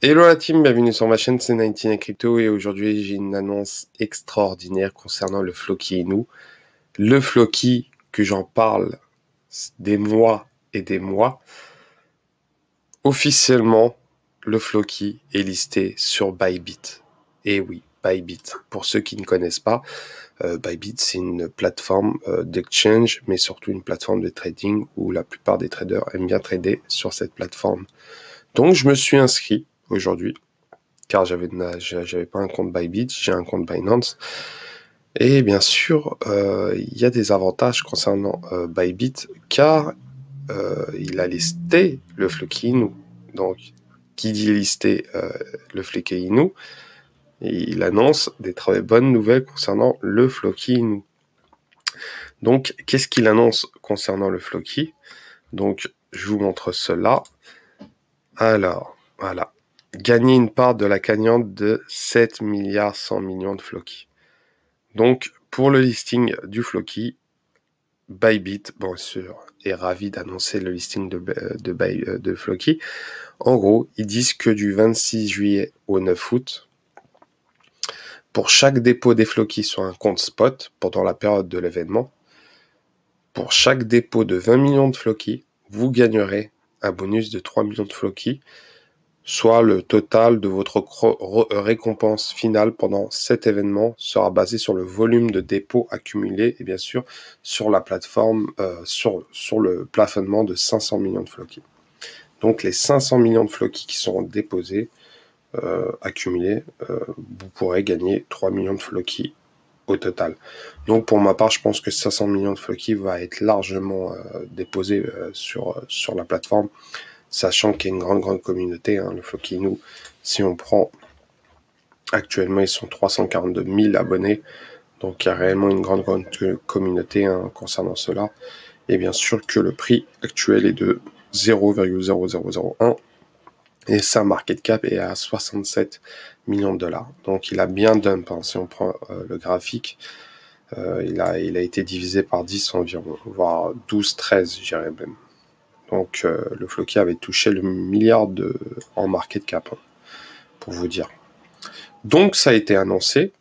Hello la team, bienvenue sur ma chaîne, c'est 19 Crypto et aujourd'hui j'ai une annonce extraordinaire concernant le Floki Inu. Le Floki que j'en parle des mois et des mois. Officiellement, le Floki est listé sur Bybit. Et oui, Bybit. Pour ceux qui ne connaissent pas, Bybit c'est une plateforme d'exchange, mais surtout une plateforme de trading où la plupart des traders aiment bien trader sur cette plateforme. Donc je me suis inscrit aujourd'hui, car j'avais pas un compte Bybit, j'ai un compte Binance. Et bien sûr, il y a des avantages concernant Bybit, car il a listé le Floki Inu. Donc, qui dit lister le Floki Inu, il annonce des très bonnes nouvelles concernant le Floki Inu. Donc, qu'est-ce qu'il annonce concernant le Floki? Donc, je vous montre cela. Alors, voilà. Gagner une part de la gagnante de 7 milliards 100 millions de Floki. Donc, pour le listing du Floki, Bybit, bien sûr, est ravi d'annoncer le listing de Floki. En gros, ils disent que du 26 juillet au 9 août, pour chaque dépôt des Floki sur un compte spot pendant la période de l'événement, pour chaque dépôt de 20 millions de Floki, vous gagnerez un bonus de 3 millions de Floki, soit le total de votre récompense finale pendant cet événement sera basé sur le volume de dépôts accumulés et bien sûr sur la plateforme, sur le plafonnement de 500 millions de Floki. Donc les 500 millions de Floki qui seront déposés, accumulés, vous pourrez gagner 3 millions de Floki au total. Donc pour ma part, je pense que 500 millions de Floki va être largement déposé sur la plateforme, sachant qu'il y a une grande communauté, le Floki Inu. Si on prend, actuellement ils sont 342 000 abonnés, donc il y a réellement une grande communauté concernant cela. Et bien sûr que le prix actuel est de 0,0001 et sa market cap est à 67 millions de dollars. Donc il a bien dump, si on prend le graphique, il a été divisé par 10 environ, voire 12-13 je dirais même. Donc le Floki avait touché le milliard en market cap, pour vous dire. Donc ça a été annoncé,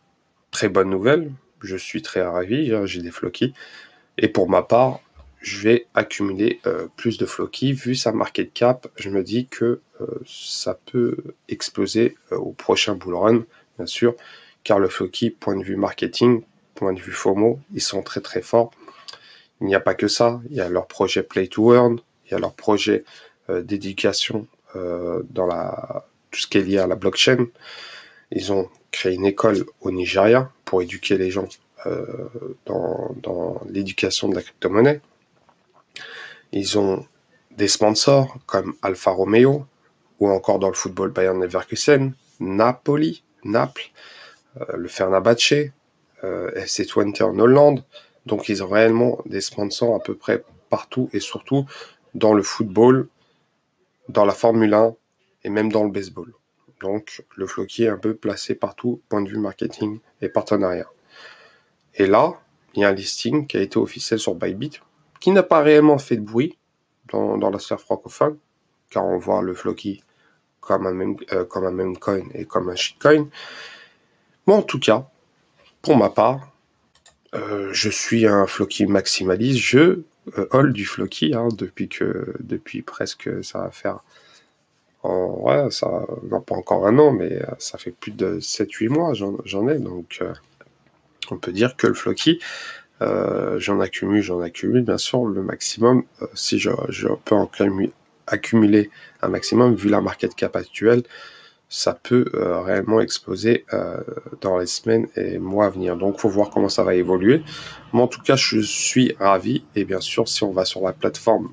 très bonne nouvelle, je suis très ravi, j'ai des Floki. Et pour ma part, je vais accumuler plus de Floki. Vu sa market cap, je me dis que ça peut exploser au prochain bull run, bien sûr, car le Floki, point de vue marketing, point de vue FOMO, ils sont très forts. Il n'y a pas que ça, il y a leur projet Play to Earn, il y a leur projet d'éducation dans tout ce qui est lié à la blockchain. Ils ont créé une école au Nigeria pour éduquer les gens dans l'éducation de la crypto-monnaie. Ils ont des sponsors comme Alfa Romeo, ou encore dans le football Bayern Leverkusen, Naples, le Fenerbahçe, FC Twente en Hollande. Donc ils ont réellement des sponsors à peu près partout, et surtout dans le football, dans la Formule 1 et même dans le baseball. Donc le Floki est un peu placé partout, point de vue marketing et partenariat. Et là, il y a un listing qui a été officiel sur Bybit, qui n'a pas réellement fait de bruit dans la sphère francophone, car on voit le Floki comme un meme coin et comme un shitcoin. Mais en tout cas, pour ma part, je suis un Floki maximaliste. Je hold du Floki depuis presque, ça va faire, ça, non pas encore un an, mais ça fait plus de 7-8 mois j'en ai. Donc on peut dire que le Floki, j'en accumule bien sûr le maximum. Si je peux en accumuler un maximum, vu la market cap actuelle, ça peut réellement exploser dans les semaines et mois à venir. Donc, faut voir comment ça va évoluer. Mais en tout cas, je suis ravi. Et bien sûr, si on va sur la plateforme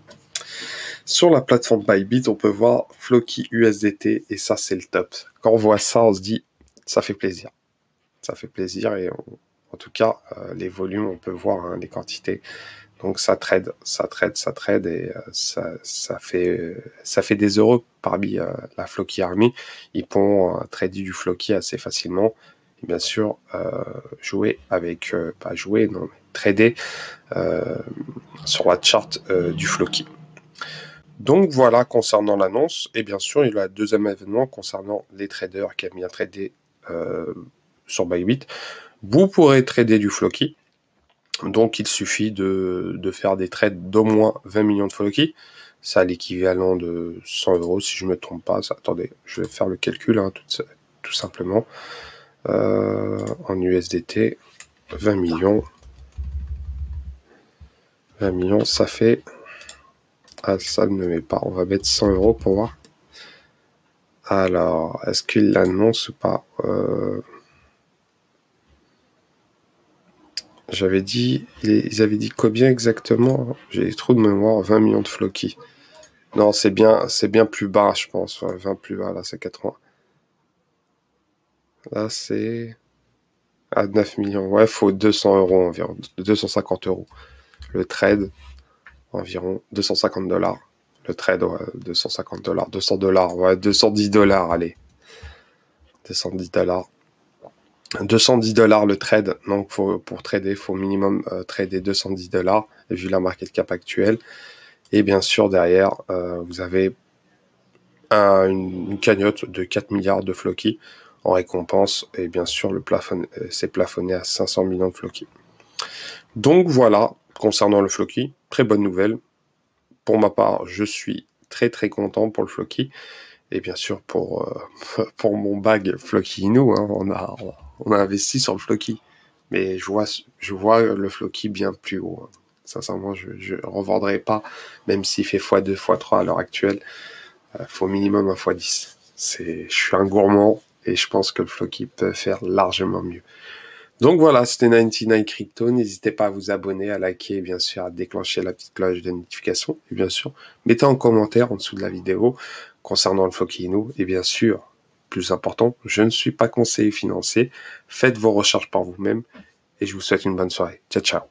Bybit, on peut voir Floki USDT et ça, c'est le top. Quand on voit ça, on se dit, ça fait plaisir. Ça fait plaisir et en tout cas, les volumes, on peut voir les quantités. Donc ça trade et ça fait des euros parmi la Floki Army. Ils pourront trader du Floki assez facilement et bien sûr jouer avec, pas jouer, non, mais trader sur la charte du Floki. Donc voilà concernant l'annonce. Et bien sûr, il y a un deuxième événement concernant les traders qui aiment bien trader sur Bybit. Vous pourrez trader du Floki. Donc il suffit de faire des trades d'au moins 20 millions de Floki. Ça a l'équivalent de 100 euros si je ne me trompe pas. Attendez, je vais faire le calcul hein, tout simplement. En USDT, 20 millions. 20 millions, ça fait... Ah, ça ne met pas. On va mettre 100 euros pour voir. Alors, est-ce qu'il l'annonce ou pas J'avais dit... Ils avaient dit combien exactement? J'ai trop de mémoire. 20 millions de Floki. Non, c'est bien plus bas, je pense. 20 plus bas, là, c'est 80. Là, c'est... À 9 millions. Ouais, faut 200 euros environ. 250 euros. Le trade, environ 250 $. Le trade, ouais, 250 $. 200 $. Ouais, 210 $, allez. 210 $. 210 $ le trade. Donc, pour trader, il faut minimum trader 210 $, vu la market cap actuelle. Et bien sûr, derrière, vous avez une cagnotte de 4 milliards de Floki en récompense. Et bien sûr, c'est plafonné à 500 millions de Floki. Donc voilà, concernant le Floki, très bonne nouvelle. Pour ma part, je suis très très content pour le Floki. Et bien sûr, pour mon bag Floki Inu, hein, on a investi sur le Floki. Mais je vois le Floki bien plus haut. Hein. Sincèrement, je ne revendrai pas, même s'il fait x2, x3 à l'heure actuelle. Faut minimum un x10. Je suis un gourmand et je pense que le Floki peut faire largement mieux. Donc voilà, c'était 99 Crypto. N'hésitez pas à vous abonner, à liker et bien sûr à déclencher la petite cloche de notification. Et bien sûr, mettez en commentaire en dessous de la vidéo concernant le Floki Inu. Et bien sûr, plus important, je ne suis pas conseiller financier. Faites vos recherches par vous-même et je vous souhaite une bonne soirée. Ciao, ciao.